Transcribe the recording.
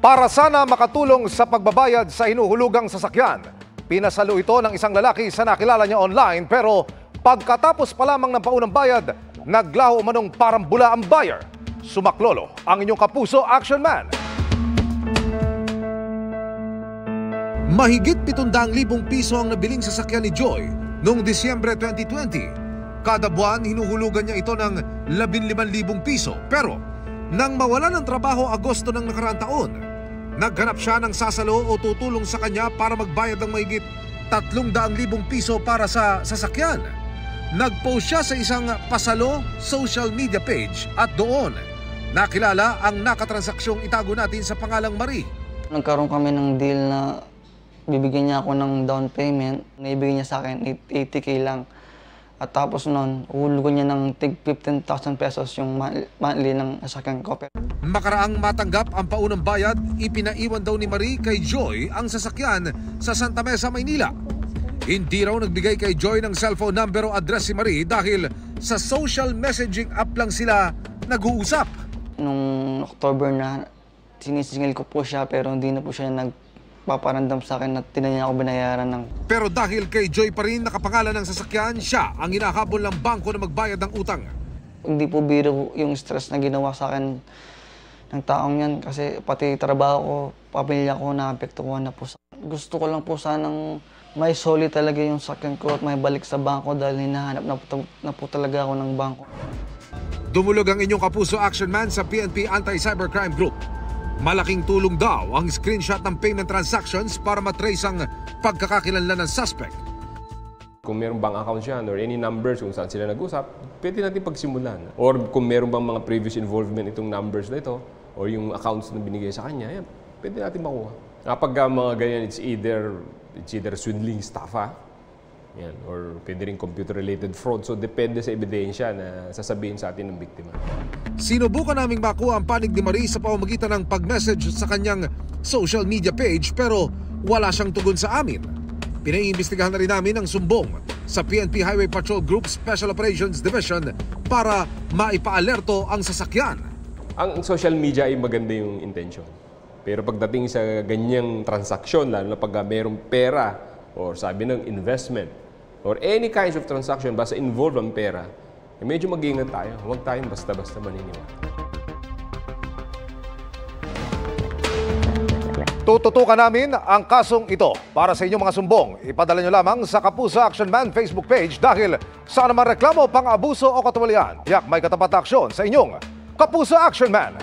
Para sana makatulong sa pagbabayad sa hinuhulugang sasakyan, pinasalo ito ng isang lalaki sa nakilala niya online pero pagkatapos pa lamang ng paunang bayad, naglaho umanong parang bula ang buyer. Sumaklolo ang inyong kapuso action man. Mahigit 700,000 piso ang nabiling sasakyan ni Joy noong Disyembre 2020. Kada buwan, hinuhulugan niya ito ng 15,000 piso. Pero nang mawala ng trabaho Agosto ng nakaraang taon, naghanap siya ng sasalo o tutulong sa kanya para magbayad ng mahigit 300,000 piso para sa sasakyan. Nag-post siya sa isang pasalo social media page at doon nakilala ang nakatransaksyon itago natin sa pangalang Marie. Nagkaroon kami ng deal na bibigyan niya ako ng down payment. Naibigay niya sa akin 80K lang. At tapos noon, uhulugan niya ng tig 15,000 pesos yung monthly ng sasakyan ko. Makaraang matanggap ang paunang bayad, ipinaiwan daw ni Marie kay Joy ang sasakyan sa Santa Mesa, Maynila. Hindi raw nagbigay kay Joy ng cellphone number o address si Marie dahil sa social messaging app lang sila nag-uusap. Nung October na, sinisingil ko po siya pero hindi na po siya nagpaparandam sa akin at tinanong niya ako binayaran ng... Pero dahil kay Joy pa rin nakapangalan ng sasakyan, siya ang hinahabol ng bangko na magbayad ng utang. Hindi po biro yung stress na ginawa sa akin ng taong yan kasi pati trabaho ko, pamilya ko, naapektuhan na po. Gusto ko lang po sanang may solid talaga yung sakyan ko at may balik sa bangko dahil hinahanap na po talaga ako ng bangko. Dumulog ang inyong kapuso action man sa PNP Anti-Cybercrime Group. Malaking tulong daw ang screenshot ng payment transactions para matrace ang pagkakakilanlan ng suspect. Kung meron bang account yan or any numbers kung saan sila nag-usap, pwede natin pagsimulan. Or kung meron bang mga previous involvement itong numbers na ito or yung accounts na binigay sa kanya, yan, pwede natin makuha. Kapag mga ganyan, it's either swindling stuff, yan, or pwede rin computer-related fraud. So, depende sa ebidensya na sasabihin sa atin ng biktima. Sinubukan naming makuha ang panig ni Marie sa pamamagitan ng pag-message sa kanyang social media page pero wala siyang tugon sa amin. Pinaiimbestigahan na rin namin ang sumbong sa PNP Highway Patrol Group Special Operations Division para maipaalerto ang sasakyan. Ang social media ay maganda yung intention. Pero pagdating sa ganyang transaksyon, lalo na pag mayroong pera or sabi ng investment or any kinds of transaction basta involve ang pera, eh medyo mag-iingat tayo. Huwag tayong basta-basta maniniwala. Tututukan namin ang kasong ito. Para sa inyong mga sumbong, ipadala nyo lamang sa Kapuso Action Man Facebook page dahil saan naman reklamo, pang-abuso o katuwalian, yak may katapat na aksyon sa inyong Kapuso Action Man.